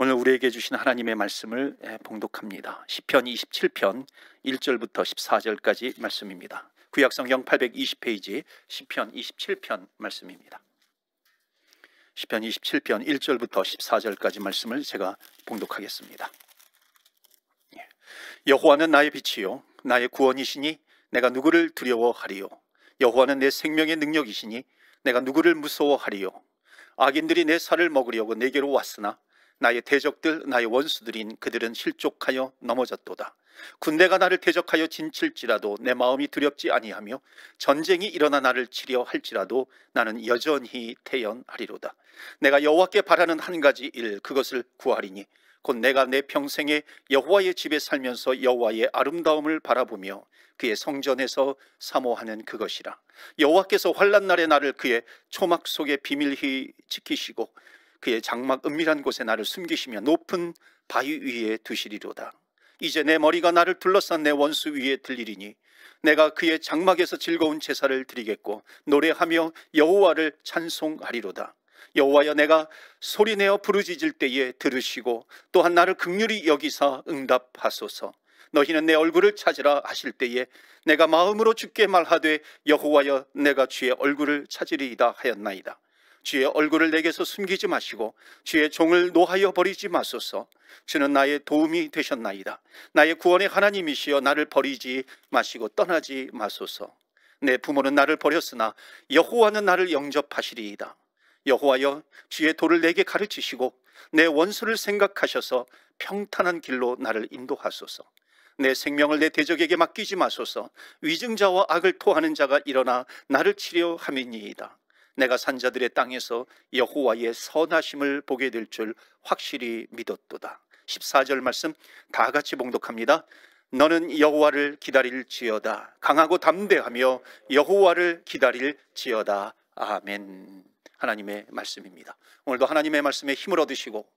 오늘 우리에게 주신 하나님의 말씀을 봉독합니다. 시편 27편 1절부터 14절까지 말씀입니다. 구약성경 820페이지 시편 27편 말씀입니다. 시편 27편 1절부터 14절까지 말씀을 제가 봉독하겠습니다. 여호와는 나의 빛이요 나의 구원이시니 내가 누구를 두려워하리요. 여호와는 내 생명의 능력이시니 내가 누구를 무서워하리요. 악인들이 내 살을 먹으려고 내게로 왔으나 나의 대적들 나의 원수들인 그들은 실족하여 넘어졌도다. 군대가 나를 대적하여 진칠지라도 내 마음이 두렵지 아니하며 전쟁이 일어나 나를 치려 할지라도 나는 여전히 태연하리로다. 내가 여호와께 바라는 한 가지 일 그것을 구하리니 곧 내가 내 평생에 여호와의 집에 살면서 여호와의 아름다움을 바라보며 그의 성전에서 사모하는 그것이라. 여호와께서 환난 날에 나를 그의 초막 속에 비밀히 지키시고 그의 장막 은밀한 곳에 나를 숨기시며 높은 바위 위에 두시리로다. 이제 내 머리가 나를 둘러싼 내 원수 위에 들리리니 내가 그의 장막에서 즐거운 제사를 드리겠고 노래하며 여호와를 찬송하리로다. 여호와여, 내가 소리내어 부르짖을 때에 들으시고 또한 나를 긍휼히 여기사 응답하소서. 너희는 내 얼굴을 찾으라 하실 때에 내가 마음으로 주께 말하되 여호와여, 내가 주의 얼굴을 찾으리이다 하였나이다. 주의 얼굴을 내게서 숨기지 마시고 주의 종을 노하여 버리지 마소서. 주는 나의 도움이 되셨나이다. 나의 구원의 하나님이시여, 나를 버리지 마시고 떠나지 마소서. 내 부모는 나를 버렸으나 여호와는 나를 영접하시리이다. 여호와여, 주의 도를 내게 가르치시고 내 원수를 생각하셔서 평탄한 길로 나를 인도하소서. 내 생명을 내 대적에게 맡기지 마소서. 위증자와 악을 토하는 자가 일어나 나를 치려 함이니이다. 내가 산자들의 땅에서 여호와의 선하심을 보게 될 줄 확실히 믿었도다. 14절 말씀 다 같이 봉독합니다. 너는 여호와를 기다릴지어다. 강하고 담대하며 여호와를 기다릴지어다. 아멘. 하나님의 말씀입니다. 오늘도 하나님의 말씀에 힘을 얻으시고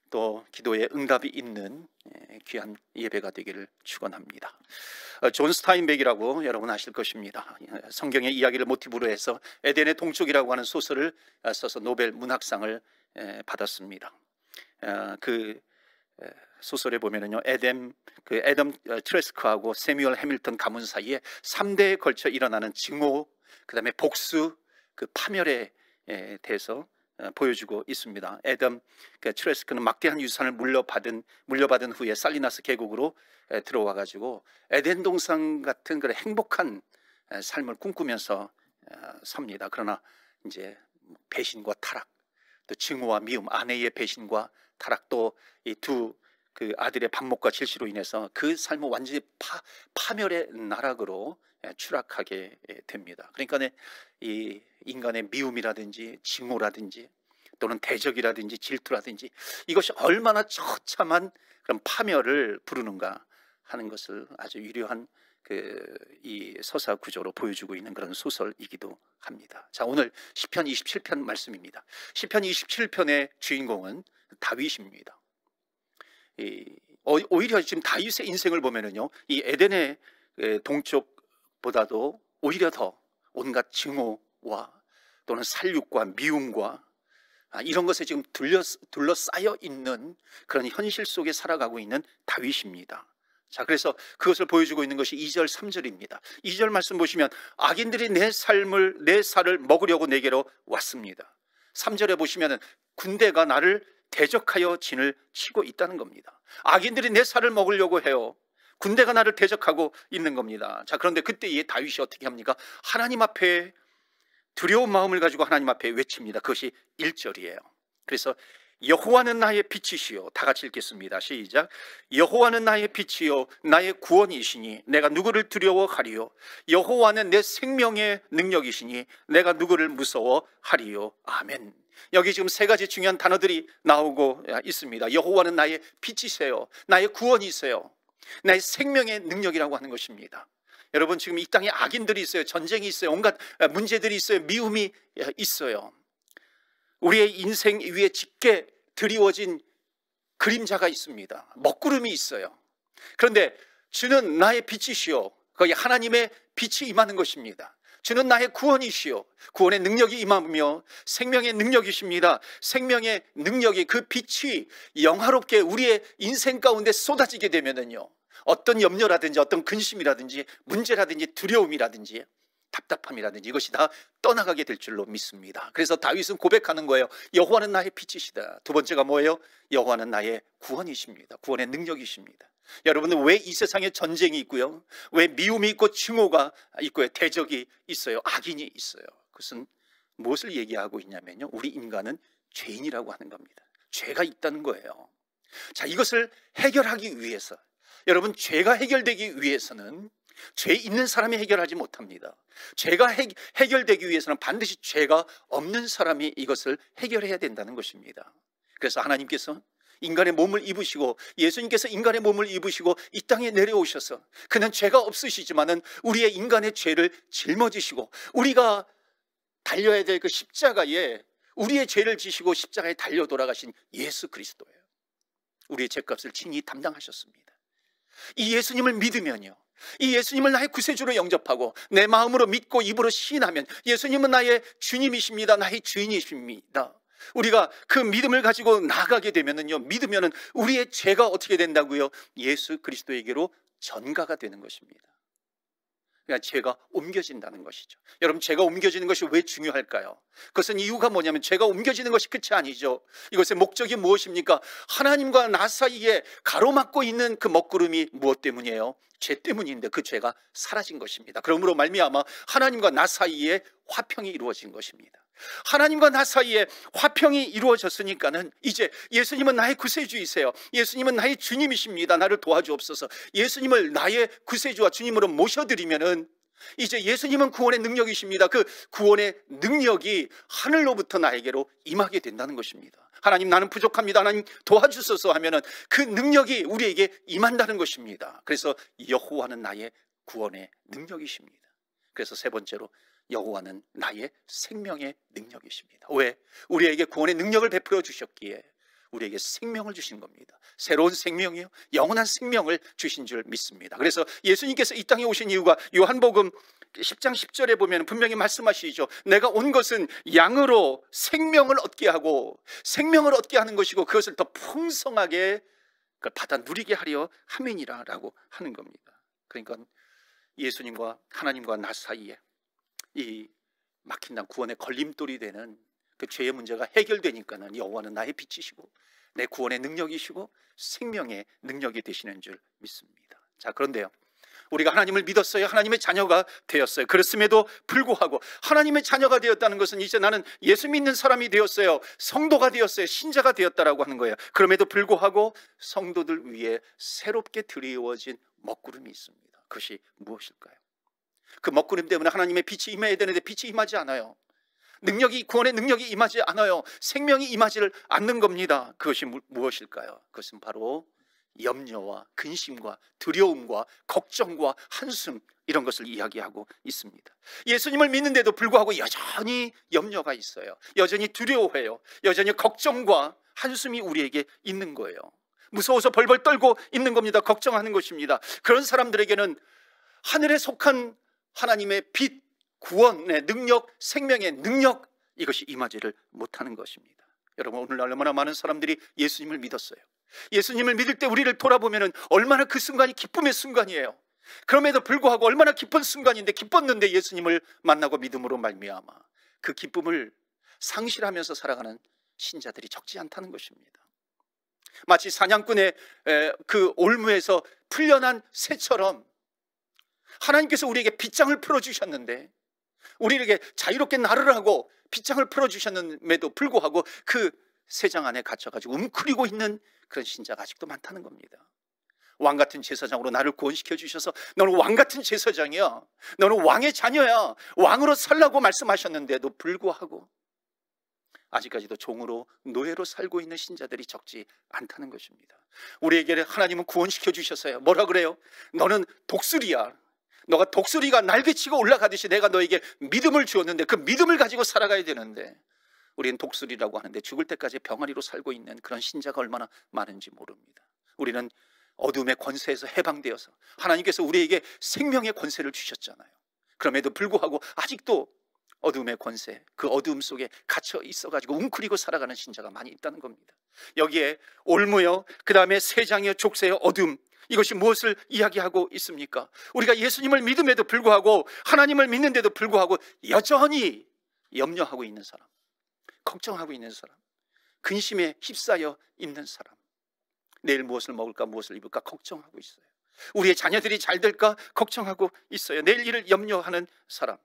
또 기도에 응답이 있는 귀한 예배가 되기를 축원합니다. 존 스타인백이라고 여러분 아실 것입니다. 성경의 이야기를 모티브로 해서 에덴의 동쪽이라고 하는 소설을 써서 노벨 문학상을 받았습니다. 그 소설에 보면은요, 애덤 트레스크하고 세뮤얼 해밀턴 가문 사이에 3대에 걸쳐 일어나는 증오, 그 다음에 복수, 그 파멸에 대해서 보여주고 있습니다. 애덤 트레스크는 막대한 유산을 물려받은 후에 살리나스 계곡으로 들어와 가지고 에덴 동산 같은 그런 행복한 삶을 꿈꾸면서 삽니다. 그러나 이제 배신과 타락, 또 증오와 미움, 아내의 배신과 타락, 또 이 두 그 아들의 반목과 질시로 인해서 그 삶은 완전히 파멸의 나락으로 추락하게 됩니다. 그러니까 이 인간의 미움이라든지 증오라든지 또는 대적이라든지 질투라든지 이것이 얼마나 처참한 그런 파멸을 부르는가 하는 것을 아주 유려한 이 서사 구조로 보여주고 있는 그런 소설이기도 합니다. 자, 오늘 시편 27편 말씀입니다. 시편 27편의 주인공은 다윗입니다. 오히려 지금 다윗의 인생을 보면은요, 이 에덴의 동쪽보다도 오히려 더 온갖 증오와 또는 살육과 미움과 이런 것에 지금 둘러싸여 있는 그런 현실 속에 살아가고 있는 다윗입니다. 자, 그래서 그것을 보여주고 있는 것이 2절 3절입니다 2절 말씀 보시면 악인들이 내 살을 먹으려고 내게로 왔습니다. 3절에 보시면 군대가 나를 대적하여 진을 치고 있다는 겁니다. 악인들이 내 살을 먹으려고 해요. 군대가 나를 대적하고 있는 겁니다. 자, 그런데 그때 이 다윗이 어떻게 합니까? 하나님 앞에 두려운 마음을 가지고 하나님 앞에 외칩니다. 그것이 1절이에요. 그래서 여호와는 나의 빛이시요, 다 같이 읽겠습니다. 시작. 여호와는 나의 빛이요 나의 구원이시니 내가 누구를 두려워하리요. 여호와는 내 생명의 능력이시니 내가 누구를 무서워하리요. 아멘. 여기 지금 세 가지 중요한 단어들이 나오고 있습니다. 여호와는 나의 빛이세요, 나의 구원이세요, 나의 생명의 능력이라고 하는 것입니다. 여러분, 지금 이 땅에 악인들이 있어요. 전쟁이 있어요. 온갖 문제들이 있어요. 미움이 있어요. 우리의 인생 위에 짙게 드리워진 그림자가 있습니다. 먹구름이 있어요. 그런데 주는 나의 빛이시오, 거기 하나님의 빛이 임하는 것입니다. 주는 나의 구원이시요 구원의 능력이 임하며 생명의 능력이십니다. 생명의 능력이, 그 빛이 영화롭게 우리의 인생 가운데 쏟아지게 되면은요, 어떤 염려라든지 어떤 근심이라든지 문제라든지 두려움이라든지 답답함이라든지 이것이 다 떠나가게 될 줄로 믿습니다. 그래서 다윗은 고백하는 거예요. 여호와는 나의 빛이시다. 두 번째가 뭐예요? 여호와는 나의 구원이십니다. 구원의 능력이십니다. 여러분은 왜 이 세상에 전쟁이 있고요, 왜 미움이 있고 증오가 있고요, 대적이 있어요, 악인이 있어요? 그것은 무엇을 얘기하고 있냐면요, 우리 인간은 죄인이라고 하는 겁니다. 죄가 있다는 거예요. 자, 이것을 해결하기 위해서, 여러분, 죄가 해결되기 위해서는 죄 있는 사람이 해결하지 못합니다. 죄가 해결되기 위해서는 반드시 죄가 없는 사람이 이것을 해결해야 된다는 것입니다. 그래서 하나님께서 인간의 몸을 입으시고, 예수님께서 인간의 몸을 입으시고 이 땅에 내려오셔서, 그는 죄가 없으시지만은 우리의 인간의 죄를 짊어지시고 우리가 달려야 될 그 십자가에 우리의 죄를 지시고 십자가에 달려 돌아가신 예수 그리스도예요. 우리의 죄값을 친히 담당하셨습니다. 이 예수님을 믿으면요, 이 예수님을 나의 구세주로 영접하고 내 마음으로 믿고 입으로 시인하면 예수님은 나의 주님이십니다, 나의 주인이십니다. 우리가 그 믿음을 가지고 나아가게 되면은요, 믿으면은 우리의 죄가 어떻게 된다고요? 예수 그리스도에게로 전가가 되는 것입니다. 그러니까 죄가 옮겨진다는 것이죠. 여러분, 죄가 옮겨지는 것이 왜 중요할까요? 그것은 이유가 뭐냐면, 죄가 옮겨지는 것이 끝이 아니죠. 이것의 목적이 무엇입니까? 하나님과 나 사이에 가로막고 있는 그 먹구름이 무엇 때문이에요? 죄 때문인데 그 죄가 사라진 것입니다. 그러므로 말미암아 하나님과 나 사이에 화평이 이루어진 것입니다. 하나님과 나 사이에 화평이 이루어졌으니까는 이제 예수님은 나의 구세주이세요, 예수님은 나의 주님이십니다, 나를 도와주옵소서, 예수님을 나의 구세주와 주님으로 모셔드리면은 이제 예수님은 구원의 능력이십니다. 그 구원의 능력이 하늘로부터 나에게로 임하게 된다는 것입니다. 하나님, 나는 부족합니다, 하나님 도와주소서 하면은 그 능력이 우리에게 임한다는 것입니다. 그래서 여호와는 나의 구원의 능력이십니다. 그래서 세 번째로, 여호와는 나의 생명의 능력이십니다. 왜? 우리에게 구원의 능력을 베풀어 주셨기에 우리에게 생명을 주신 겁니다. 새로운 생명이요, 영원한 생명을 주신 줄 믿습니다. 그래서 예수님께서 이 땅에 오신 이유가 요한복음 10장 10절에 보면 분명히 말씀하시죠. 내가 온 것은 양으로 생명을 얻게 하고, 생명을 얻게 하는 것이고 그것을 더 풍성하게 받아 누리게 하려 함이니라 라고 하는 겁니다. 그러니까 예수님과 하나님과 나 사이에 이 막힌 구원의 걸림돌이 되는 그 죄의 문제가 해결되니까는 여호와는 나의 빛이시고 내 구원의 능력이시고 생명의 능력이 되시는 줄 믿습니다. 자, 그런데요, 우리가 하나님을 믿었어요, 하나님의 자녀가 되었어요. 그렇음에도 불구하고 하나님의 자녀가 되었다는 것은 이제 나는 예수 믿는 사람이 되었어요, 성도가 되었어요, 신자가 되었다라고 하는 거예요. 그럼에도 불구하고 성도들 위에 새롭게 드리워진 먹구름이 있습니다. 그것이 무엇일까요? 그 먹구름 때문에 하나님의 빛이 임해야 되는데 빛이 임하지 않아요. 능력이, 구원의 능력이 임하지 않아요. 생명이 임하지를 않는 겁니다. 그것이 무엇일까요? 그것은 바로 염려와 근심과 두려움과 걱정과 한숨, 이런 것을 이야기하고 있습니다. 예수님을 믿는데도 불구하고 여전히 염려가 있어요. 여전히 두려워해요. 여전히 걱정과 한숨이 우리에게 있는 거예요. 무서워서 벌벌 떨고 있는 겁니다. 걱정하는 것입니다. 그런 사람들에게는 하늘에 속한 하나님의 빛, 구원의 능력, 생명의 능력, 이것이 임하지를 못하는 것입니다. 여러분, 오늘날 얼마나 많은 사람들이 예수님을 믿었어요. 예수님을 믿을 때 우리를 돌아보면 얼마나 그 순간이 기쁨의 순간이에요. 그럼에도 불구하고 얼마나 기쁜 순간인데, 기뻤는데 예수님을 만나고 믿음으로 말미암아 그 기쁨을 상실하면서 살아가는 신자들이 적지 않다는 것입니다. 마치 사냥꾼의 그 올무에서 풀려난 새처럼 하나님께서 우리에게 빗장을 풀어주셨는데, 우리에게 자유롭게 나르라고 빗장을 풀어주셨음에도 불구하고 그 새장 안에 갇혀가지고 웅크리고 있는 그런 신자가 아직도 많다는 겁니다. 왕같은 제사장으로 나를 구원시켜 주셔서 너는 왕같은 제사장이야, 너는 왕의 자녀야, 왕으로 살라고 말씀하셨는데도 불구하고 아직까지도 종으로, 노예로 살고 있는 신자들이 적지 않다는 것입니다. 우리에게 하나님은 구원시켜 주셨어요. 뭐라 그래요? 너는 독수리야, 너가 독수리가 날개치고 올라가듯이 내가 너에게 믿음을 주었는데 그 믿음을 가지고 살아가야 되는데, 우리는 독수리라고 하는데 죽을 때까지 병아리로 살고 있는 그런 신자가 얼마나 많은지 모릅니다. 우리는 어둠의 권세에서 해방되어서 하나님께서 우리에게 생명의 권세를 주셨잖아요. 그럼에도 불구하고 아직도 어둠의 권세, 그 어둠 속에 갇혀 있어가지고 웅크리고 살아가는 신자가 많이 있다는 겁니다. 여기에 올무여, 그 다음에 세장의 족쇄의 어둠, 이것이 무엇을 이야기하고 있습니까? 우리가 예수님을 믿음에도 불구하고, 하나님을 믿는데도 불구하고 여전히 염려하고 있는 사람, 걱정하고 있는 사람, 근심에 휩싸여 있는 사람, 내일 무엇을 먹을까, 무엇을 입을까 걱정하고 있어요. 우리의 자녀들이 잘 될까 걱정하고 있어요. 내일 일을 염려하는 사람,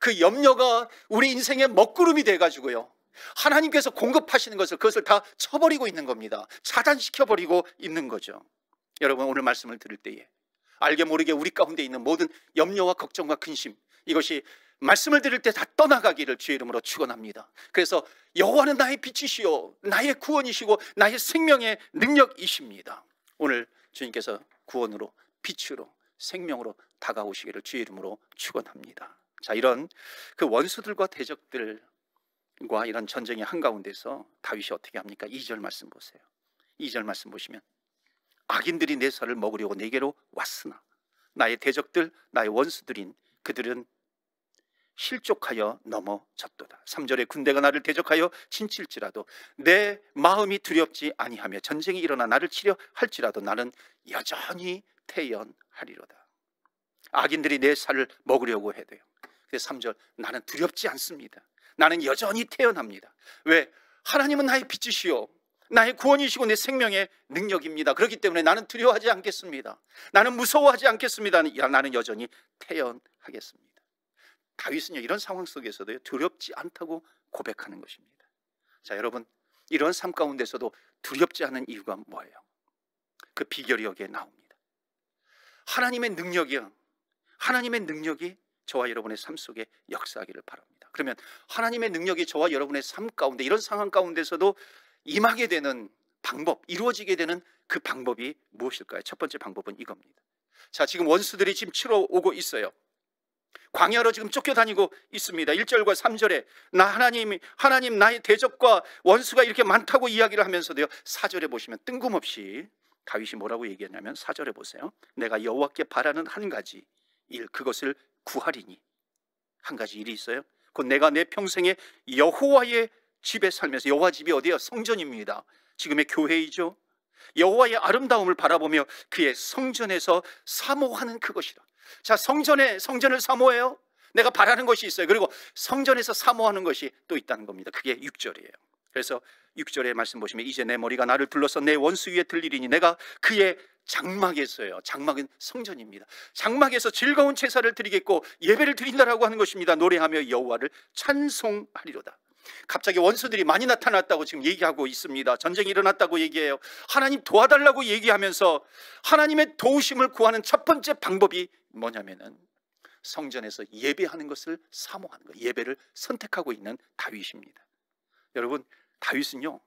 그 염려가 우리 인생의 먹구름이 돼가지고요, 하나님께서 공급하시는 것을, 그것을 다 쳐버리고 있는 겁니다. 차단시켜버리고 있는 거죠. 여러분, 오늘 말씀을 들을 때에 알게 모르게 우리 가운데 있는 모든 염려와 걱정과 근심, 이것이 말씀을 들을 때 다 떠나가기를 주의 이름으로 축원합니다. 그래서 여호와는 나의 빛이시요 나의 구원이시고 나의 생명의 능력이십니다. 오늘 주님께서 구원으로, 빛으로, 생명으로 다가오시기를 주의 이름으로 축원합니다. 자, 이런 그 원수들과 대적들과 이런 전쟁의 한가운데서 다윗이 어떻게 합니까? 2절 말씀 보세요. 2절 말씀 보시면, 악인들이 내 살을 먹으려고 내게로 왔으나 나의 대적들, 나의 원수들인 그들은 실족하여 넘어졌도다. 3절에 군대가 나를 대적하여 진칠지라도 내 마음이 두렵지 아니하며 전쟁이 일어나 나를 치려 할지라도 나는 여전히 태연하리로다. 악인들이 내 살을 먹으려고 해도요, 그래서 3절, 나는 두렵지 않습니다. 나는 여전히 태연합니다. 왜? 하나님은 나의 빛이시요 나의 구원이시고 내 생명의 능력입니다. 그렇기 때문에 나는 두려워하지 않겠습니다. 나는 무서워하지 않겠습니다. 나는 여전히 태연하겠습니다. 다윗은요, 이런 상황 속에서도 두렵지 않다고 고백하는 것입니다. 자, 여러분, 이런 삶 가운데서도 두렵지 않은 이유가 뭐예요? 그 비결이 여기에 나옵니다. 하나님의 능력이요, 하나님의 능력이 저와 여러분의 삶 속에 역사하기를 바랍니다. 그러면 하나님의 능력이 저와 여러분의 삶 가운데, 이런 상황 가운데서도 임하게 되는 방법, 이루어지게 되는 그 방법이 무엇일까요? 첫 번째 방법은 이겁니다. 자, 지금 원수들이 지금 치러 오고 있어요. 광야로 지금 쫓겨다니고 있습니다. 1절과 3절에 하나님 나의 대적과 원수가 이렇게 많다고 이야기를 하면서도요, 4절에 보시면 뜬금없이 다윗이 뭐라고 얘기했냐면, 4절에 보세요. 내가 여호와께 바라는 한 가지 일, 그것을 구하리니. 한 가지 일이 있어요. 곧 내가 내 평생에 여호와의 집에 살면서, 여호와 집이 어디예요? 성전입니다. 지금의 교회이죠. 여호와의 아름다움을 바라보며 그의 성전에서 사모하는 그것이라. 자, 성전을 사모해요. 내가 바라는 것이 있어요. 그리고 성전에서 사모하는 것이 또 있다는 겁니다. 그게 6절이에요. 그래서 6절의 말씀 보시면, 이제 내 머리가 나를 불러서 내 원수 위에 들리리니 내가 그의 장막에서요. 장막은 성전입니다. 장막에서 즐거운 제사를 드리겠고 예배를 드린다라고 하는 것입니다. 노래하며 여호와를 찬송하리로다. 갑자기 원수들이 많이 나타났다고 지금 얘기하고 있습니다. 전쟁이 일어났다고 얘기해요. 하나님 도와달라고 얘기하면서 하나님의 도우심을 구하는 첫 번째 방법이 뭐냐면은 성전에서 예배하는 것을 사모하는 거예요. 예배를 선택하고 있는 다윗입니다. 여러분, 다윗은요,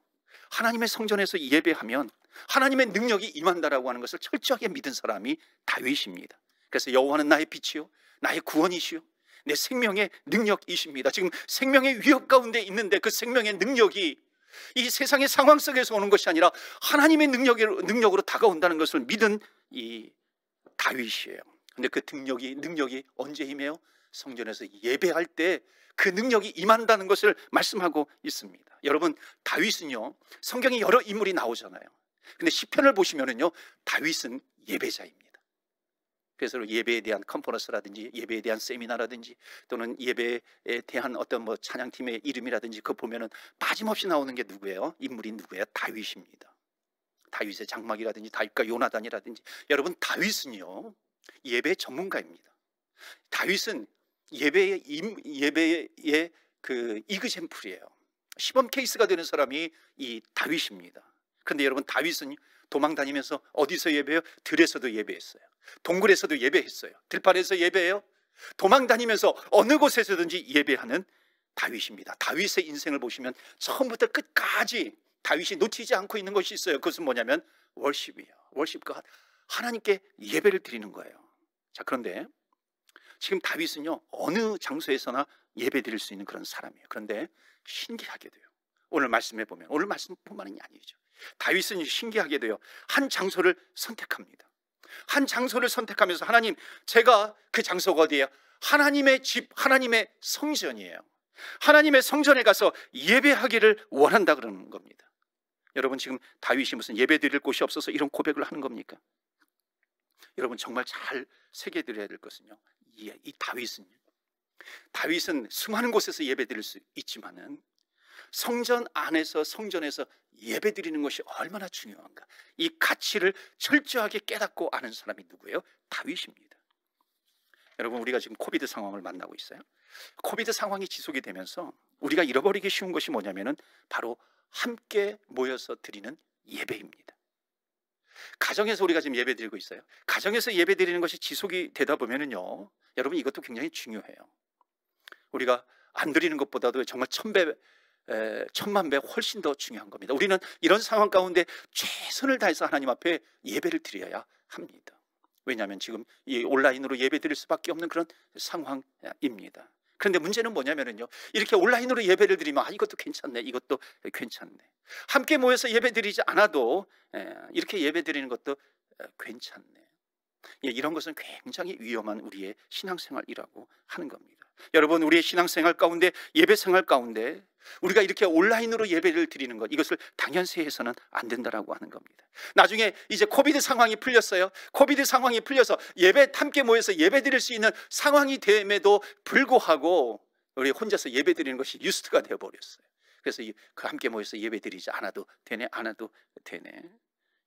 하나님의 성전에서 예배하면 하나님의 능력이 임한다라고 하는 것을 철저하게 믿은 사람이 다윗입니다. 그래서 여호와는 나의 빛이요 나의 구원이시요 내 생명의 능력이십니다. 지금 생명의 위협 가운데 있는데 그 생명의 능력이 이 세상의 상황 속에서 오는 것이 아니라 하나님의 능력으로 다가온다는 것을 믿은 이 다윗이에요. 근데 그 능력이 언제 임해요? 성전에서 예배할 때 그 능력이 임한다는 것을 말씀하고 있습니다. 여러분, 다윗은요, 성경에 여러 인물이 나오잖아요. 근데 시편을 보시면은요, 다윗은 예배자입니다. 그래서 예배에 대한 컨퍼런스라든지 예배에 대한 세미나라든지 또는 예배에 대한 어떤 뭐 찬양팀의 이름이라든지 그거 보면은 빠짐없이 나오는 게 누구예요? 인물이 누구예요? 다윗입니다. 다윗의 장막이라든지 다윗과 요나단이라든지. 여러분, 다윗은요, 예배 전문가입니다. 다윗은 예배의 그 이그젬플이에요. 시범 케이스가 되는 사람이 이 다윗입니다. 그런데 여러분, 다윗은 도망 다니면서 어디서 예배해요? 들에서도 예배했어요. 동굴에서도 예배했어요. 들판에서 예배해요. 도망 다니면서 어느 곳에서든지 예배하는 다윗입니다. 다윗의 인생을 보시면 처음부터 끝까지 다윗이 놓치지 않고 있는 것이 있어요. 그것은 뭐냐면 월십이에요. 월십과 하나님께 예배를 드리는 거예요. 자, 그런데 지금 다윗은요, 어느 장소에서나 예배 드릴 수 있는 그런 사람이에요. 그런데 신기하게도요, 오늘 말씀해 보면, 오늘 말씀뿐만이 아니죠, 다윗은 신기하게도요, 한 장소를 선택합니다. 한 장소를 선택하면서, 하나님, 제가 그 장소가 어디예요? 하나님의 집, 하나님의 성전이에요. 하나님의 성전에 가서 예배하기를 원한다 그러는 겁니다. 여러분, 지금 다윗이 무슨 예배 드릴 곳이 없어서 이런 고백을 하는 겁니까? 여러분, 정말 잘 새겨드려야 될 것은요, 이 다윗은 수많은 곳에서 예배 드릴 수 있지만은 성전 안에서, 성전에서 예배 드리는 것이 얼마나 중요한가, 이 가치를 철저하게 깨닫고 아는 사람이 누구예요? 다윗입니다. 여러분, 우리가 지금 코비드 상황을 만나고 있어요. 코비드 상황이 지속이 되면서 우리가 잃어버리기 쉬운 것이 뭐냐면은 바로 함께 모여서 드리는 예배입니다. 가정에서 우리가 지금 예배 드리고 있어요. 가정에서 예배 드리는 것이 지속이 되다 보면은요, 여러분, 이것도 굉장히 중요해요. 우리가 안 드리는 것보다도 정말 천만 배 훨씬 더 중요한 겁니다. 우리는 이런 상황 가운데 최선을 다해서 하나님 앞에 예배를 드려야 합니다. 왜냐하면 지금 이 온라인으로 예배 드릴 수밖에 없는 그런 상황입니다. 그런데 문제는 뭐냐면요, 이렇게 온라인으로 예배를 드리면 이것도 괜찮네, 이것도 괜찮네. 함께 모여서 예배 드리지 않아도 이렇게 예배 드리는 것도 괜찮네. 이런 것은 굉장히 위험한 우리의 신앙생활이라고 하는 겁니다. 여러분, 우리의 신앙생활 가운데, 예배생활 가운데 우리가 이렇게 온라인으로 예배를 드리는 것, 이것을 당연시해서는 안 된다라고 하는 겁니다. 나중에 이제 코비드 상황이 풀렸어요. 코비드 상황이 풀려서 함께 모여서 예배 드릴 수 있는 상황이 됨에도 불구하고 우리 혼자서 예배 드리는 것이 뉴스가 되어버렸어요. 그래서 그 함께 모여서 예배 드리지 않아도 되네, 않아도 되네.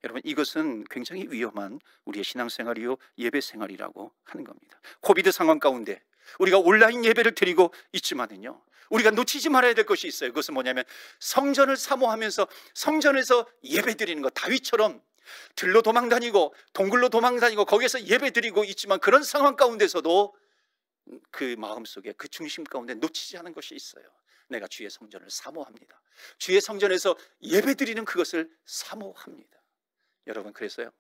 여러분, 이것은 굉장히 위험한 우리의 신앙생활이요, 예배생활이라고 하는 겁니다. 코비드 상황 가운데 우리가 온라인 예배를 드리고 있지만은요, 우리가 놓치지 말아야 될 것이 있어요. 그것은 뭐냐면 성전을 사모하면서 성전에서 예배 드리는 것. 다윗처럼 들로 도망다니고 동굴로 도망다니고 거기에서 예배 드리고 있지만, 그런 상황 가운데서도 그 마음속에, 그 중심 가운데 놓치지 않은 것이 있어요. 내가 주의 성전을 사모합니다. 주의 성전에서 예배 드리는 그것을 사모합니다. 여러분, 그래서요,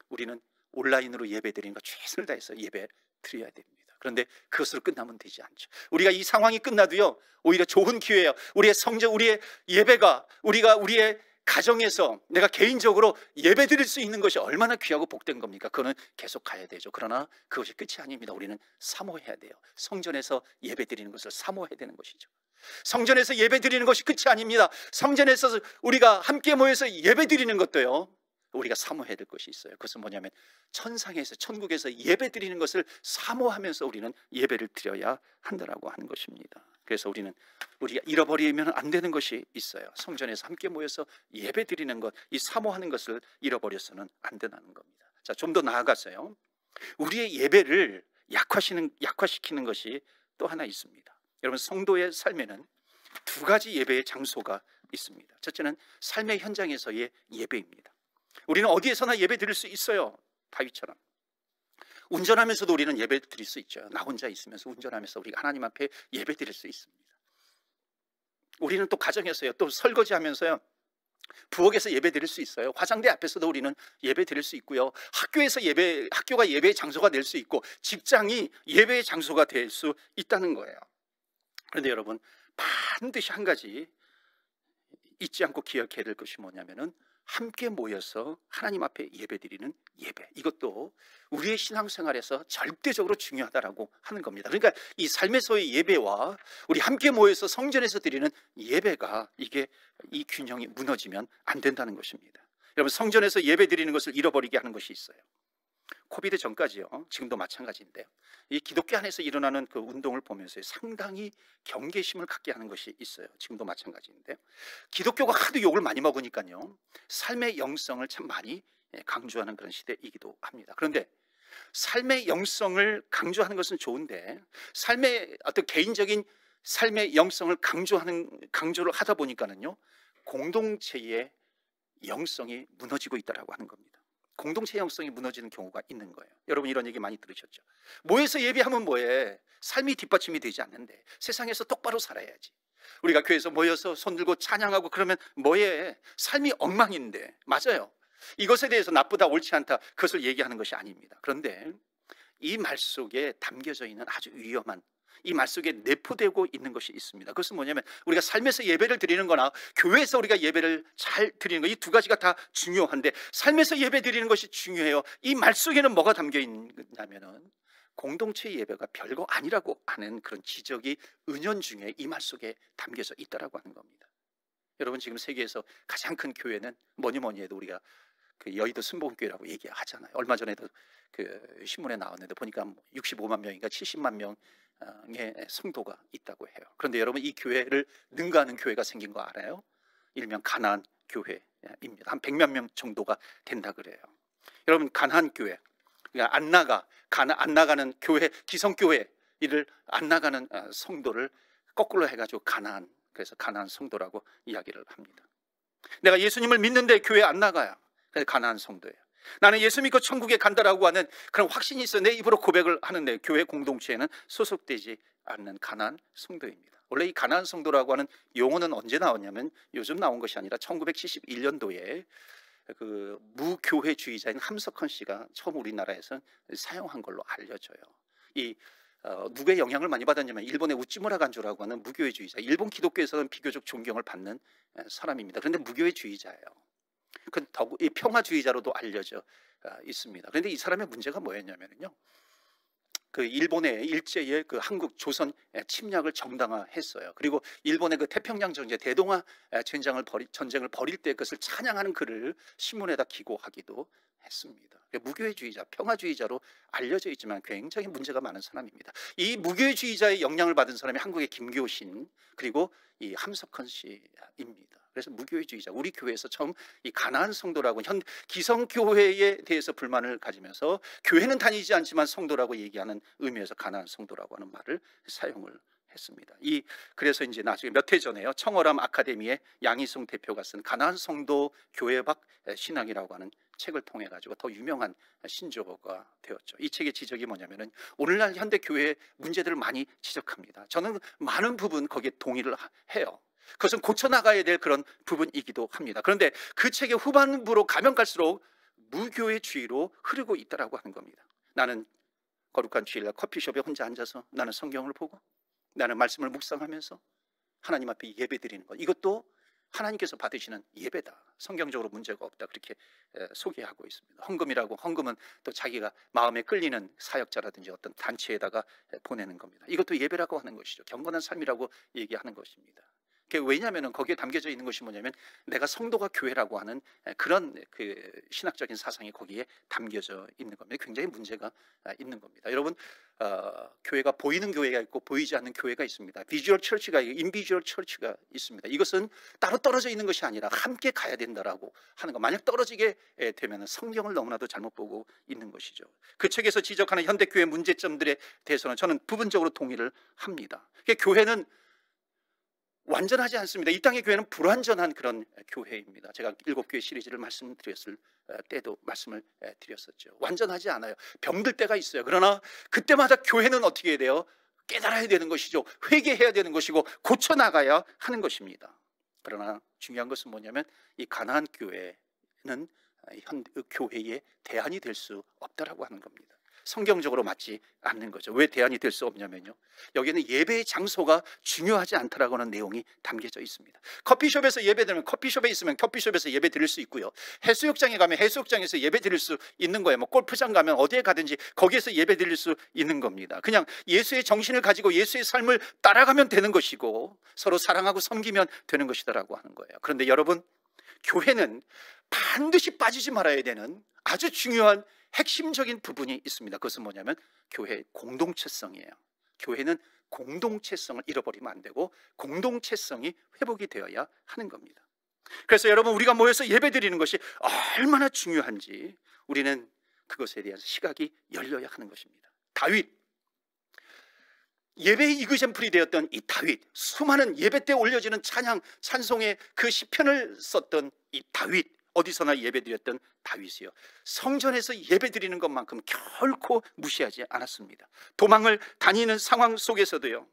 우리는 온라인으로 예배 드리는 것 최선을 다해서 예배 드려야 됩니다. 그런데 그것으로 끝나면 되지 않죠. 우리가 이 상황이 끝나도요, 오히려 좋은 기회예요. 우리의 성전, 우리의 예배가, 우리의 가정에서 내가 개인적으로 예배 드릴 수 있는 것이 얼마나 귀하고 복된 겁니까? 그거는 계속 가야 되죠. 그러나 그것이 끝이 아닙니다. 우리는 사모해야 돼요. 성전에서 예배 드리는 것을 사모해야 되는 것이죠. 성전에서 예배 드리는 것이 끝이 아닙니다. 성전에서 우리가 함께 모여서 예배 드리는 것도요, 우리가 사모해야 될 것이 있어요. 그것은 뭐냐면 천상에서, 천국에서 예배 드리는 것을 사모하면서 우리는 예배를 드려야 한다라고 하는 것입니다. 그래서 우리가 잃어버리면 안 되는 것이 있어요. 성전에서 함께 모여서 예배 드리는 것, 이 사모하는 것을 잃어버려서는 안 된다는 겁니다. 자, 좀 더 나아가서요, 우리의 예배를 약화시키는 것이 또 하나 있습니다. 여러분, 성도의 삶에는 두 가지 예배의 장소가 있습니다. 첫째는 삶의 현장에서의 예배입니다. 우리는 어디에서나 예배 드릴 수 있어요. 다윗처럼 운전하면서도 우리는 예배 드릴 수 있죠. 나 혼자 있으면서 운전하면서 우리가 하나님 앞에 예배 드릴 수 있습니다. 우리는 또 가정에서요, 또 설거지하면서요, 부엌에서 예배 드릴 수 있어요. 화장대 앞에서도 우리는 예배 드릴 수 있고요, 학교가 예배의 장소가 될 수 있고, 직장이 예배의 장소가 될 수 있다는 거예요. 그런데 여러분, 반드시 한 가지 잊지 않고 기억해야 될 것이 뭐냐면은 함께 모여서 하나님 앞에 예배드리는 예배, 이것도 우리의 신앙생활에서 절대적으로 중요하다라고 하는 겁니다. 그러니까 이 삶에서의 예배와 우리 함께 모여서 성전에서 드리는 예배가, 이 균형이 무너지면 안 된다는 것입니다. 여러분, 성전에서 예배드리는 것을 잃어버리게 하는 것이 있어요. 코비드 전까지요, 지금도 마찬가지인데요, 이 기독교 안에서 일어나는 그 운동을 보면서 상당히 경계심을 갖게 하는 것이 있어요. 지금도 마찬가지인데요, 기독교가 하도 욕을 많이 먹으니까요, 삶의 영성을 참 많이 강조하는 그런 시대이기도 합니다. 그런데 삶의 영성을 강조하는 것은 좋은데, 삶의 어떤 개인적인 삶의 영성을 강조를 하다 보니까는요, 공동체의 영성이 무너지고 있다라고 하는 겁니다. 공동체 영성이 무너지는 경우가 있는 거예요. 여러분, 이런 얘기 많이 들으셨죠? 모여서 예배하면 뭐해? 삶이 뒷받침이 되지 않는데 세상에서 똑바로 살아야지. 우리가 교회에서 모여서 손들고 찬양하고 그러면 뭐해? 삶이 엉망인데. 맞아요. 이것에 대해서 나쁘다, 옳지 않다, 그것을 얘기하는 것이 아닙니다. 그런데 이 말 속에 담겨져 있는 아주 위험한, 이 말 속에 내포되고 있는 것이 있습니다. 그것은 뭐냐면 우리가 삶에서 예배를 드리는 거나 교회에서 우리가 예배를 잘 드리는 것, 이 두 가지가 다 중요한데 삶에서 예배 드리는 것이 중요해요. 이 말 속에는 뭐가 담겨 있냐면은 공동체 예배가 별거 아니라고 하는 그런 지적이 은연중에 이 말 속에 담겨져 있다라고 하는 겁니다. 여러분, 지금 세계에서 가장 큰 교회는 뭐니 해도 우리가 그 여의도 순복음교회라고 얘기하잖아요. 얼마 전에도 그 신문에 나왔는데 보니까 65만 명인가 70만 명의 성도가 있다고 해요. 그런데 여러분, 이 교회를 능가하는 교회가 생긴 거 알아요? 일명 가나안 교회입니다. 한 100몇 명 정도가 된다 그래요. 여러분, 가나안 교회, 그러니까 안 나가는 교회, 기성교회 이를 안 나가는 성도를 거꾸로 해가지고 가나안, 그래서 가나안 성도라고 이야기를 합니다. 내가 예수님을 믿는데 교회 안 나가요. 그래서 가나안 성도예요. 나는 예수 믿고 천국에 간다라고 하는 그런 확신이 있어 내 입으로 고백을 하는데 교회 공동체에는 소속되지 않는 가나안 성도입니다. 원래 이 가나안 성도라고 하는 용어는 언제 나왔냐면 요즘 나온 것이 아니라 1971년도에 그 무교회주의자인 함석헌 씨가 처음 우리나라에서 사용한 걸로 알려져요. 이 누구의 영향을 많이 받았냐면 일본의 우찌무라 간조라고 하는 무교회주의자, 일본 기독교에서는 비교적 존경을 받는 사람입니다. 그런데 무교회주의자예요. 이 평화주의자로도 알려져 있습니다. 그런데 이 사람의 문제가 뭐였냐면요, 그 일본의 일제의 그 한국 조선 침략을 정당화했어요. 그리고 일본의 그 태평양 전쟁, 대동아 전쟁을 벌일 때 그것을 찬양하는 글을 신문에다 기고하기도 했습니다. 무교회주의자, 평화주의자로 알려져 있지만 굉장히 문제가 많은 사람입니다. 이 무교회주의자의 영향을 받은 사람이 한국의 김교신 그리고 이 함석헌 씨입니다. 그래서 무교회주의자, 우리 교회에서 처음 이 가나안 성도라고 현 기성교회에 대해서 불만을 가지면서 교회는 다니지 않지만 성도라고 얘기하는 의미에서 가나안 성도라고 하는 말을 사용을 했습니다. 그래서 이제 나중에 몇 해 전에요, 청어람 아카데미의 양희성 대표가 쓴 가나안 성도 교회 밖 신앙이라고 하는 책을 통해 가지고 더 유명한 신조어가 되었죠. 이 책의 지적이 뭐냐면은 오늘날 현대 교회의 문제들을 많이 지적합니다. 저는 많은 부분 거기에 동의를 해요. 그것은 고쳐나가야 될 그런 부분이기도 합니다. 그런데 그 책의 후반부로 가면 갈수록 무교회주의로 흐르고 있다라고 하는 겁니다. 나는 거룩한 주일날 커피숍에 혼자 앉아서 나는 성경을 보고 나는 말씀을 묵상하면서 하나님 앞에 예배드리는 것, 이것도 하나님께서 받으시는 예배다, 성경적으로 문제가 없다, 그렇게 소개하고 있습니다. 헌금은 또 자기가 마음에 끌리는 사역자라든지 어떤 단체에다가 보내는 겁니다. 이것도 예배라고 하는 것이죠. 경건한 삶이라고 얘기하는 것입니다. 왜냐하면 거기에 담겨져 있는 것이 뭐냐면 내가 성도가 교회라고 하는 그런 그 신학적인 사상이 거기에 담겨져 있는 겁니다. 굉장히 문제가 있는 겁니다. 여러분, 교회가 보이는 교회가 있고 보이지 않는 교회가 있습니다. 비주얼 처치가 있고 인비주얼 처치가 있습니다. 이것은 따로 떨어져 있는 것이 아니라 함께 가야 된다라고 하는 것. 만약 떨어지게 되면 성경을 너무나도 잘못 보고 있는 것이죠. 그 책에서 지적하는 현대교회 문제점들에 대해서는 저는 부분적으로 동의를 합니다. 교회는 완전하지 않습니다. 이 땅의 교회는 불완전한 그런 교회입니다. 제가 7교회 시리즈를 말씀드렸을 때도 말씀을 드렸었죠. 완전하지 않아요. 병들 때가 있어요. 그러나 그때마다 교회는 어떻게 해야 돼요? 깨달아야 되는 것이죠. 회개해야 되는 것이고 고쳐나가야 하는 것입니다. 그러나 중요한 것은 뭐냐면 이 가나안 교회는 현 교회의 대안이 될 수 없다라고 하는 겁니다. 성경적으로 맞지 않는 거죠. 왜 대안이 될 수 없냐면요, 여기는 예배의 장소가 중요하지 않다라고 하는 내용이 담겨져 있습니다. 커피숍에서 예배드리면 커피숍에 있으면 커피숍에서 예배 드릴 수 있고요, 해수욕장에 가면 해수욕장에서 예배 드릴 수 있는 거예요. 뭐 골프장 가면 어디에 가든지 거기에서 예배 드릴 수 있는 겁니다. 그냥 예수의 정신을 가지고 예수의 삶을 따라가면 되는 것이고 서로 사랑하고 섬기면 되는 것이다라고 하는 거예요. 그런데 여러분, 교회는 반드시 빠지지 말아야 되는 아주 중요한 핵심적인 부분이 있습니다. 그것은 뭐냐면 교회의 공동체성이에요. 교회는 공동체성을 잃어버리면 안 되고 공동체성이 회복이 되어야 하는 겁니다. 그래서 여러분, 우리가 모여서 예배드리는 것이 얼마나 중요한지 우리는 그것에 대한 시각이 열려야 하는 것입니다. 다윗, 예배의 이그젬플이 되었던 이 다윗, 수많은 예배 때 올려지는 찬양, 찬송의 그 시편을 썼던 이 다윗, 어디서나 예배드렸던 다윗이요, 성전에서 예배드리는 것만큼 결코 무시하지 않았습니다. 도망을 다니는 상황 속에서도요,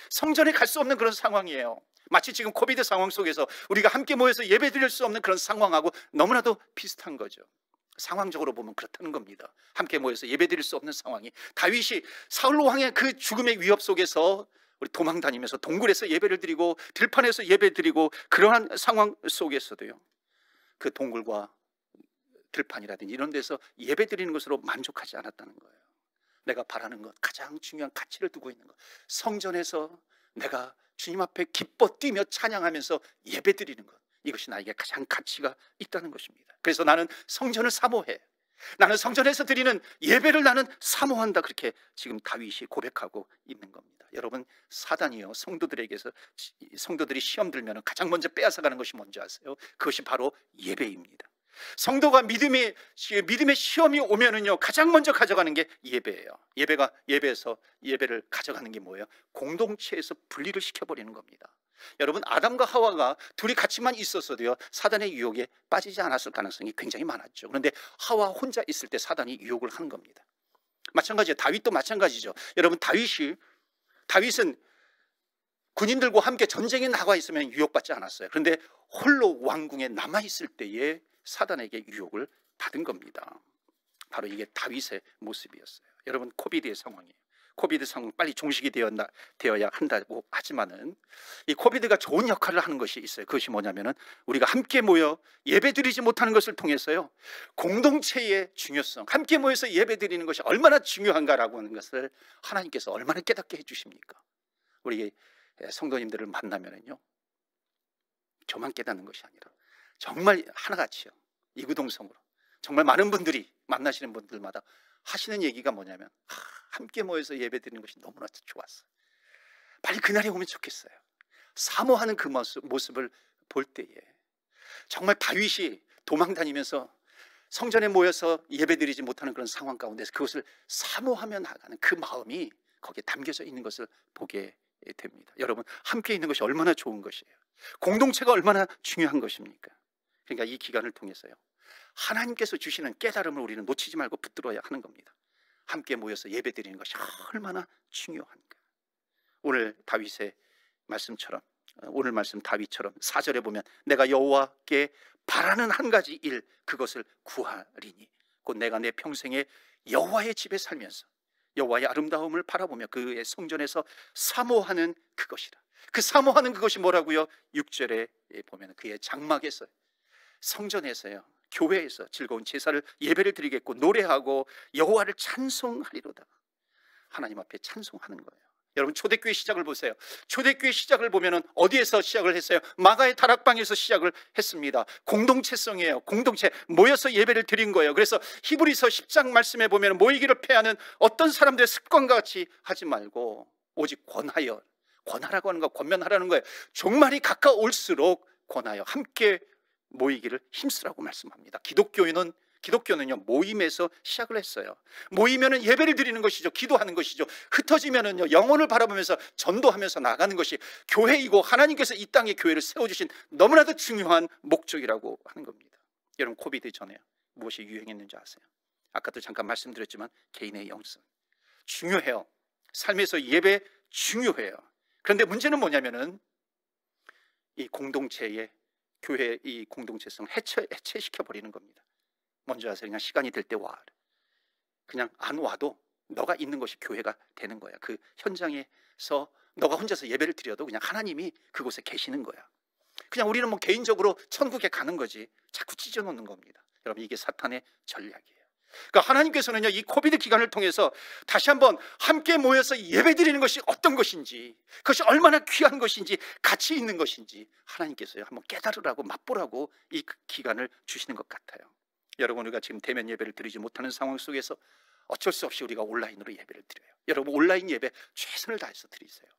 성전에 갈 수 없는 그런 상황이에요. 마치 지금 코비드 상황 속에서 우리가 함께 모여서 예배드릴 수 없는 그런 상황하고 너무나도 비슷한 거죠. 상황적으로 보면 그렇다는 겁니다. 함께 모여서 예배드릴 수 없는 상황이, 다윗이 사울 왕의 그 죽음의 위협 속에서 우리 도망 다니면서 동굴에서 예배를 드리고 들판에서 예배드리고 그러한 상황 속에서도요, 그 동굴과 들판이라든지 이런 데서 예배 드리는 것으로 만족하지 않았다는 거예요. 내가 바라는 것, 가장 중요한 가치를 두고 있는 것, 성전에서 내가 주님 앞에 기뻐 뛰며 찬양하면서 예배드리는 것, 이것이 나에게 가장 가치가 있다는 것입니다. 그래서 나는 성전을 사모해. 나는 성전에서 드리는 예배를 나는 사모한다. 그렇게 지금 다윗이 고백하고 있는 겁니다. 여러분, 사단이요, 성도들이 시험 들면 가장 먼저 빼앗아가는 것이 뭔지 아세요? 그것이 바로 예배입니다. 성도가 믿음의 시험이 오면은요, 가장 먼저 가져가는 게 예배예요. 예배에서 예배를 가져가는 게 뭐예요? 공동체에서 분리를 시켜버리는 겁니다. 여러분, 아담과 하와가 둘이 같이만 있었어도요, 사단의 유혹에 빠지지 않았을 가능성이 굉장히 많았죠. 그런데 하와 혼자 있을 때 사단이 유혹을 하는 겁니다. 마찬가지예요. 다윗도 마찬가지죠. 여러분, 다윗은 군인들과 함께 전쟁에 나가 있으면 유혹받지 않았어요. 그런데 홀로 왕궁에 남아있을 때에 사단에게 유혹을 받은 겁니다. 바로 이게 다윗의 모습이었어요. 여러분, 코비드의 상황이에요. 코비드 상황 빨리 종식이 되어야 한다고 하지만은 이 코비드가 좋은 역할을 하는 것이 있어요. 그것이 뭐냐면은 우리가 함께 모여 예배드리지 못하는 것을 통해서요, 공동체의 중요성, 함께 모여서 예배드리는 것이 얼마나 중요한가라고 하는 것을 하나님께서 얼마나 깨닫게 해주십니까? 우리 성도님들을 만나면은요, 저만 깨닫는 것이 아니라 정말 하나같이요, 이구동성으로 정말 많은 분들이 만나시는 분들마다 하시는 얘기가 뭐냐면, 함께 모여서 예배드리는 것이 너무나 좋았어요. 빨리 그날이 오면 좋겠어요. 사모하는 그 모습을 볼 때에 정말 다윗이 도망다니면서 성전에 모여서 예배드리지 못하는 그런 상황 가운데서 그것을 사모하며 나가는 그 마음이 거기에 담겨져 있는 것을 보게 됩니다. 여러분, 함께 있는 것이 얼마나 좋은 것이에요. 공동체가 얼마나 중요한 것입니까? 그러니까 이 기간을 통해서요, 하나님께서 주시는 깨달음을 우리는 놓치지 말고 붙들어야 하는 겁니다. 함께 모여서 예배드리는 것이 얼마나 중요한가. 오늘 다윗의 말씀처럼, 오늘 말씀 다윗처럼 4절에 보면 내가 여호와께 바라는 한 가지 일, 그것을 구하리니 곧 내가 내 평생에 여호와의 집에 살면서 여호와의 아름다움을 바라보며 그의 성전에서 사모하는 그것이라. 그 사모하는 그것이 뭐라고요? 6절에 보면 그의 장막에서, 성전에서요, 교회에서 즐거운 제사를, 예배를 드리겠고 노래하고 여호와를 찬송하리로다. 하나님 앞에 찬송하는 거예요. 여러분, 초대교회 시작을 보세요. 초대교회 시작을 보면은 어디에서 시작을 했어요? 마가의 다락방에서 시작을 했습니다. 공동체성이에요. 공동체 모여서 예배를 드린 거예요. 그래서 히브리서 10장 말씀에 보면 모이기를 패하는 어떤 사람들의 습관과 같이 하지 말고 오직 권하라고 하는 거, 권면하라는 거예요. 종말이 가까울수록 권하여 함께 모이기를 힘쓰라고 말씀합니다. 기독교는요, 모임에서 시작을 했어요. 모이면은 예배를 드리는 것이죠. 기도하는 것이죠. 흩어지면은요, 영혼을 바라보면서 전도하면서 나가는 것이 교회이고 하나님께서 이 땅에 교회를 세워주신 너무나도 중요한 목적이라고 하는 겁니다. 여러분, 코비드 전에 무엇이 유행했는지 아세요? 아까도 잠깐 말씀드렸지만 개인의 영성 중요해요. 삶에서 예배 중요해요. 그런데 문제는 뭐냐면은 이 공동체의, 교회의 이 공동체성 해체시켜 버리는 겁니다. 뭔지 아세요? 그냥 시간이 될 때 와. 그냥 안 와도 너가 있는 것이 교회가 되는 거야. 그 현장에서 너가 혼자서 예배를 드려도 그냥 하나님이 그곳에 계시는 거야. 그냥 우리는 뭐 개인적으로 천국에 가는 거지. 자꾸 찢어놓는 겁니다. 여러분, 이게 사탄의 전략이에요. 그러니까 하나님께서는요, 이 코비드 기간을 통해서 다시 한번 함께 모여서 예배드리는 것이 어떤 것인지, 그것이 얼마나 귀한 것인지, 가치 있는 것인지 하나님께서요, 한번 깨달으라고, 맛보라고 이 기간을 주시는 것 같아요. 여러분, 우리가 지금 대면 예배를 드리지 못하는 상황 속에서 어쩔 수 없이 우리가 온라인으로 예배를 드려요. 여러분, 온라인 예배 최선을 다해서 드리세요.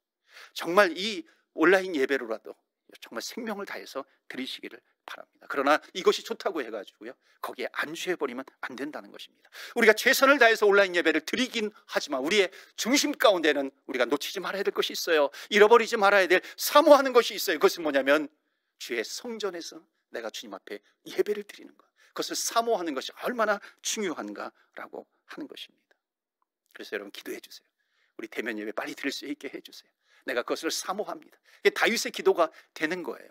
정말 이 온라인 예배로라도 정말 생명을 다해서 드리시기를 바랍니다. 그러나 이것이 좋다고 해가지고요, 거기에 안주해버리면 안 된다는 것입니다. 우리가 최선을 다해서 온라인 예배를 드리긴 하지만 우리의 중심 가운데는 우리가 놓치지 말아야 될 것이 있어요. 잃어버리지 말아야 될 사모하는 것이 있어요. 그것은 뭐냐면 주의 성전에서 내가 주님 앞에 예배를 드리는 것, 그것을 사모하는 것이 얼마나 중요한가라고 하는 것입니다. 그래서 여러분, 기도해 주세요. 우리 대면 예배 빨리 드릴 수 있게 해주세요. 내가 그것을 사모합니다. 이게 다윗의 기도가 되는 거예요.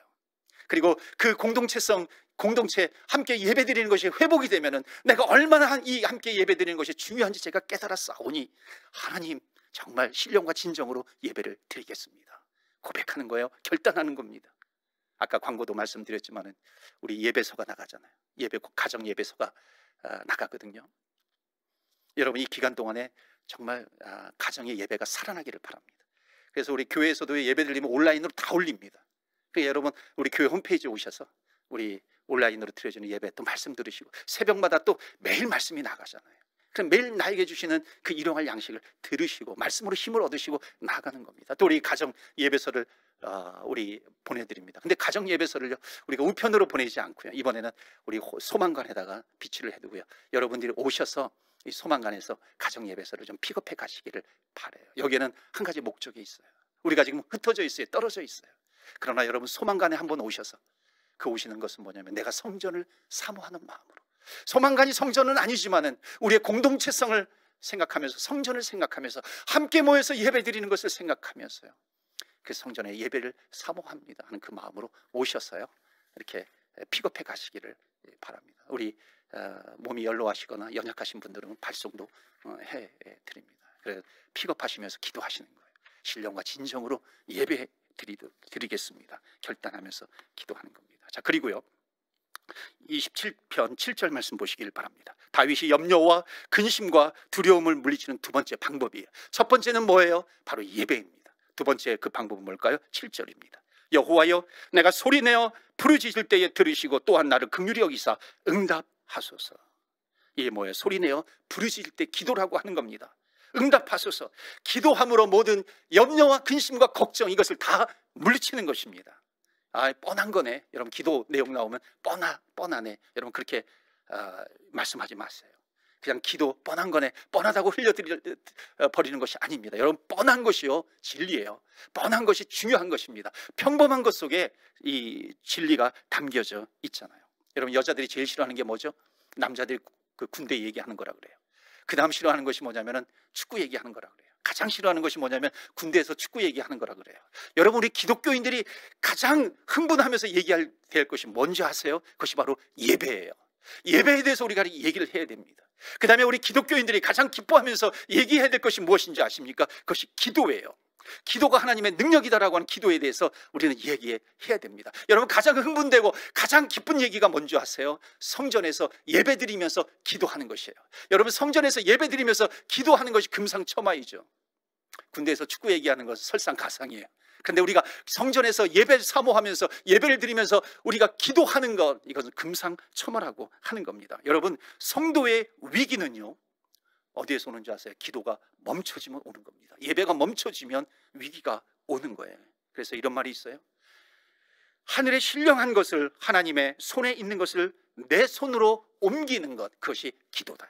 그리고 그 공동체 함께 예배드리는 것이 회복이 되면은 내가 얼마나 이 함께 예배드리는 것이 중요한지 제가 깨달았사오니 하나님, 정말 신령과 진정으로 예배를 드리겠습니다. 고백하는 거예요. 결단하는 겁니다. 아까 광고도 말씀드렸지만은 우리 예배서가 나가잖아요. 가정 예배서가 나가거든요. 여러분, 이 기간 동안에 정말 가정의 예배가 살아나기를 바랍니다. 그래서 우리 교회에서도 예배 드리면 온라인으로 다 올립니다. 그러니까 여러분 우리 교회 홈페이지에 오셔서 우리 온라인으로 드려지는 예배 또 말씀 들으시고, 새벽마다 또 매일 말씀이 나가잖아요. 그럼 매일 나에게 주시는 그 일용할 양식을 들으시고 말씀으로 힘을 얻으시고 나가는 겁니다. 또 우리 가정 예배서를 우리 보내드립니다. 근데 가정 예배서를요 우리가 우편으로 보내지 않고요, 이번에는 우리 소망관에다가 비치를 해두고요, 여러분들이 오셔서 이 소망관에서 가정 예배서를 좀 픽업해 가시기를 바라요. 여기에는 한 가지 목적이 있어요. 우리가 지금 흩어져 있어요. 떨어져 있어요. 그러나 여러분 소망관에 한번 오셔서 그 오시는 것은 뭐냐면 내가 성전을 사모하는 마음으로, 소망관이 성전은 아니지만은 우리의 공동체성을 생각하면서, 성전을 생각하면서 함께 모여서 예배 드리는 것을 생각하면서요, 그 성전의 예배를 사모합니다 하는 그 마음으로 오셔서요 이렇게 픽업해 가시기를 바랍니다. 우리 몸이 연로하시거나 연약하신 분들은 발송도 해 드립니다. 그래서 픽업하시면서 기도하시는 거예요. 신령과 진정으로 예배 드리겠습니다 결단하면서 기도하는 겁니다. 자, 그리고요 27편 7절 말씀 보시길 바랍니다. 다윗이 염려와 근심과 두려움을 물리치는 두 번째 방법이에요. 첫 번째는 뭐예요? 바로 예배입니다. 두 번째 그 방법은 뭘까요? 7절입니다. 여호와여, 내가 소리내어 부르짖을 때에 들으시고 또한 나를 긍휼히 여기사 응답하소서. 이게 뭐예요? 소리내어 부르짖을 때 기도라고 하는 겁니다. 응답하소서. 기도함으로 모든 염려와 근심과 걱정, 이것을 다 물리치는 것입니다. 뻔한 거네. 여러분 기도 내용 나오면 뻔하네. 여러분 그렇게 말씀하지 마세요. 그냥 기도 뻔한 거네, 뻔하다고 흘려버리는 것이 아닙니다. 여러분 뻔한 것이요 진리예요. 뻔한 것이 중요한 것입니다. 평범한 것 속에 이 진리가 담겨져 있잖아요. 여러분 여자들이 제일 싫어하는 게 뭐죠? 남자들이 그 군대 얘기하는 거라 그래요. 그 다음 싫어하는 것이 뭐냐면은 축구 얘기하는 거라 그래요. 가장 싫어하는 것이 뭐냐면 군대에서 축구 얘기하는 거라 그래요. 여러분 우리 기독교인들이 가장 흥분하면서 얘기할 될 것이 뭔지 아세요? 그것이 바로 예배예요. 예배에 대해서 우리가 얘기를 해야 됩니다. 그 다음에 우리 기독교인들이 가장 기뻐하면서 얘기해야 될 것이 무엇인지 아십니까? 그것이 기도예요. 기도가 하나님의 능력이다라고 하는 기도에 대해서 우리는 얘기해야 됩니다. 여러분 가장 흥분되고 가장 기쁜 얘기가 뭔지 아세요? 성전에서 예배드리면서 기도하는 것이에요. 여러분 성전에서 예배드리면서 기도하는 것이 금상첨화이죠. 군대에서 축구 얘기하는 것은 설상가상이에요. 그런데 우리가 성전에서 예배를 사모하면서 예배를 드리면서 우리가 기도하는 것, 이것은 금상첨화라고 하는 겁니다. 여러분 성도의 위기는요 어디에서 오는지 아세요? 기도가 멈춰지면 오는 겁니다. 예배가 멈춰지면 위기가 오는 거예요. 그래서 이런 말이 있어요. 하늘의 신령한 것을, 하나님의 손에 있는 것을 내 손으로 옮기는 것, 그것이 기도다.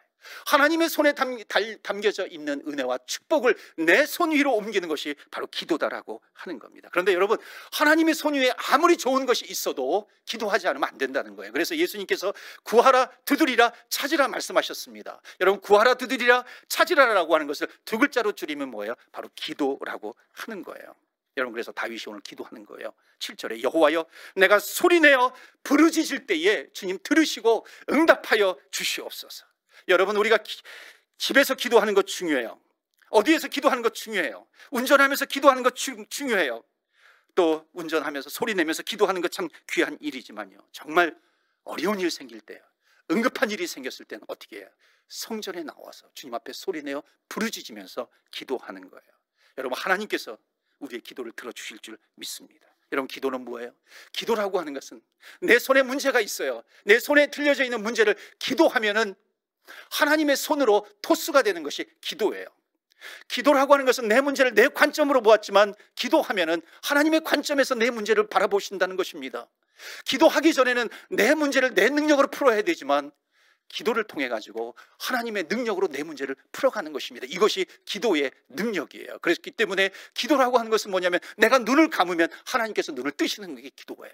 하나님의 손에 담겨져 있는 은혜와 축복을 내 손 위로 옮기는 것이 바로 기도다라고 하는 겁니다. 그런데 여러분 하나님의 손 위에 아무리 좋은 것이 있어도 기도하지 않으면 안 된다는 거예요. 그래서 예수님께서 구하라, 두드리라, 찾으라 말씀하셨습니다. 여러분 구하라, 두드리라, 찾으라라고 하는 것을 두 글자로 줄이면 뭐예요? 바로 기도라고 하는 거예요. 여러분 그래서 다윗이 오늘 기도하는 거예요. 7절에 여호와여, 내가 소리내어 부르짖을 때에 주님 들으시고 응답하여 주시옵소서. 여러분 우리가 집에서 기도하는 것 중요해요. 어디에서 기도하는 것 중요해요. 운전하면서 기도하는 것 중요해요. 또 운전하면서 소리내면서 기도하는 것 참 귀한 일이지만요, 정말 어려운 일 생길 때요, 응급한 일이 생겼을 때는 어떻게 해요? 성전에 나와서 주님 앞에 소리내어 부르짖으면서 기도하는 거예요. 여러분 하나님께서 우리의 기도를 들어주실 줄 믿습니다. 여러분 기도는 뭐예요? 기도라고 하는 것은 내 손에 문제가 있어요. 내 손에 들려져 있는 문제를 기도하면은 하나님의 손으로 토스가 되는 것이 기도예요. 기도라고 하는 것은 내 문제를 내 관점으로 보았지만 기도하면은 하나님의 관점에서 내 문제를 바라보신다는 것입니다. 기도하기 전에는 내 문제를 내 능력으로 풀어야 되지만 기도를 통해 가지고 하나님의 능력으로 내 문제를 풀어가는 것입니다. 이것이 기도의 능력이에요. 그렇기 때문에 기도라고 하는 것은 뭐냐면 내가 눈을 감으면 하나님께서 눈을 뜨시는 게 기도예요.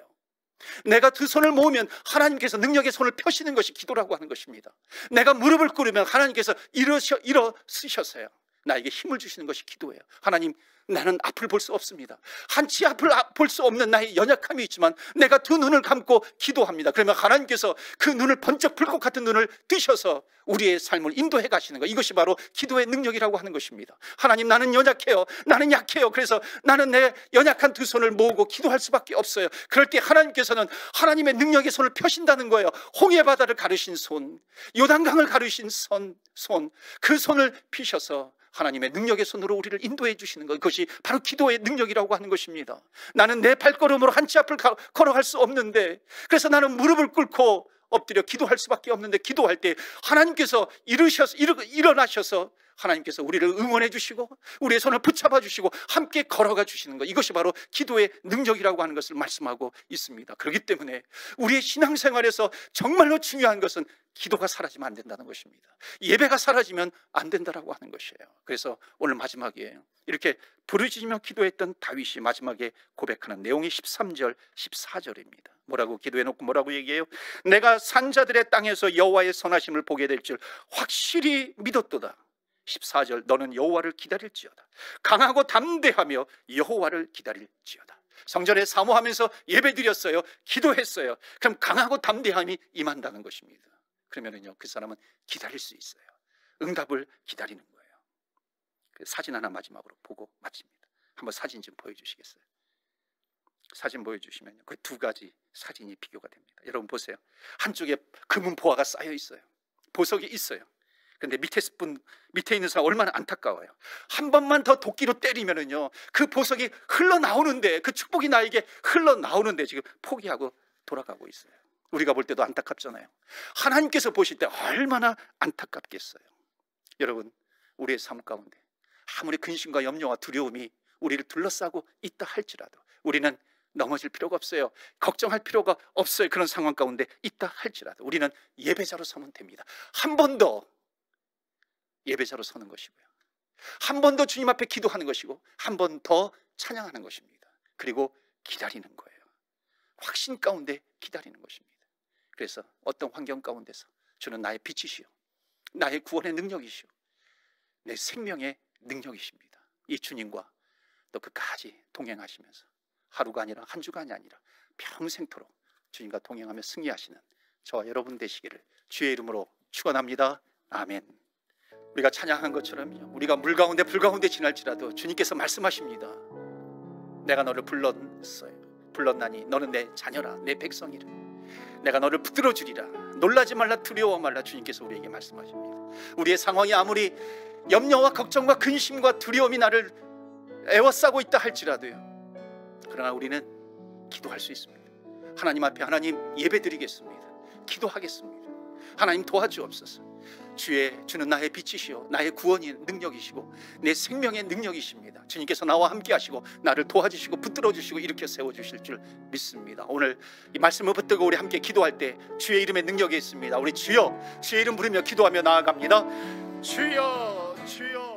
내가 두 손을 모으면 하나님께서 능력의 손을 펴시는 것이 기도라고 하는 것입니다. 내가 무릎을 꿇으면 하나님께서 일어서셔서요 나에게 힘을 주시는 것이 기도예요. 하나님, 나는 앞을 볼 수 없습니다. 한치 앞을 볼 수 없는 나의 연약함이 있지만 내가 두 눈을 감고 기도합니다. 그러면 하나님께서 그 눈을 번쩍 불 것 같은 눈을 뜨셔서 우리의 삶을 인도해 가시는 것, 이것이 바로 기도의 능력이라고 하는 것입니다. 하나님, 나는 연약해요. 나는 약해요. 그래서 나는 내 연약한 두 손을 모으고 기도할 수밖에 없어요. 그럴 때 하나님께서는 하나님의 능력의 손을 펴신다는 거예요. 홍해 바다를 가르신 손, 요단강을 가르신 손, 그 손을 피셔서 하나님의 능력의 손으로 우리를 인도해 주시는 것, 그것이 바로 기도의 능력이라고 하는 것입니다. 나는 내 발걸음으로 한 치 앞을 걸어갈 수 없는데, 그래서 나는 무릎을 꿇고 엎드려 기도할 수밖에 없는데, 기도할 때 하나님께서 일어나셔서 하나님께서 우리를 응원해 주시고 우리의 손을 붙잡아 주시고 함께 걸어가 주시는 것, 이것이 바로 기도의 능력이라고 하는 것을 말씀하고 있습니다. 그렇기 때문에 우리의 신앙생활에서 정말로 중요한 것은 기도가 사라지면 안 된다는 것입니다. 예배가 사라지면 안 된다라고 하는 것이에요. 그래서 오늘 마지막이에요. 이렇게 부르짖으며 기도했던 다윗이 마지막에 고백하는 내용이 13절 14절입니다 뭐라고 기도해놓고 뭐라고 얘기해요? 내가 산자들의 땅에서 여호와의 선하심을 보게 될 줄 확실히 믿었도다. 14절 너는 여호와를 기다릴지어다. 강하고 담대하며 여호와를 기다릴지어다. 성전에 사모하면서 예배드렸어요. 기도했어요. 그럼 강하고 담대함이 임한다는 것입니다. 그러면은요, 그 사람은 기다릴 수 있어요. 응답을 기다리는 거예요. 사진 하나 마지막으로 보고 마칩니다. 한번 사진 좀 보여주시겠어요? 사진 보여주시면 그 두 가지 사진이 비교가 됩니다. 여러분 보세요. 한쪽에 금은 보화가 쌓여 있어요. 보석이 있어요. 근데 밑에 있는 사람 얼마나 안타까워요. 한 번만 더 도끼로 때리면은요, 그 보석이 흘러나오는데, 그 축복이 나에게 흘러나오는데 지금 포기하고 돌아가고 있어요. 우리가 볼 때도 안타깝잖아요. 하나님께서 보실 때 얼마나 안타깝겠어요. 여러분, 우리의 삶 가운데 아무리 근심과 염려와 두려움이 우리를 둘러싸고 있다 할지라도 우리는 넘어질 필요가 없어요. 걱정할 필요가 없어요. 그런 상황 가운데 있다 할지라도 우리는 예배자로 서면 됩니다. 한 번 더 예배자로 서는 것이고요, 한 번 더 주님 앞에 기도하는 것이고, 한 번 더 찬양하는 것입니다. 그리고 기다리는 거예요. 확신 가운데 기다리는 것입니다. 그래서 어떤 환경 가운데서 주는 나의 빛이시오, 나의 구원의 능력이시오, 내 생명의 능력이십니다. 이 주님과 또 끝까지 동행하시면서 하루가 아니라 한 주간이 아니라 평생토록 주님과 동행하며 승리하시는 저와 여러분 되시기를 주의 이름으로 축원합니다. 아멘. 우리가 찬양한 것처럼요, 우리가 물 가운데 불 가운데 지날지라도 주님께서 말씀하십니다. 내가 너를 불렀나니 너는 내 자녀라, 내 백성이라. 내가 너를 붙들어 주리라. 놀라지 말라, 두려워 말라. 주님께서 우리에게 말씀하십니다. 우리의 상황이 아무리 염려와 걱정과 근심과 두려움이 나를 애워싸고 있다 할지라도요, 그러나 우리는 기도할 수 있습니다. 하나님 앞에 하나님 예배드리겠습니다. 기도하겠습니다. 하나님 도와주옵소서. 주는 나의 빛이시오, 나의 구원의 능력이시고 내 생명의 능력이십니다. 주님께서 나와 함께 하시고 나를 도와주시고 붙들어 주시고 일으켜 세워주실 줄 믿습니다. 오늘 이 말씀을 붙들고 우리 함께 기도할 때 주의 이름의 능력이 있습니다. 우리 주여, 주의 이름 부르며 기도하며 나아갑니다. 주여, 주여.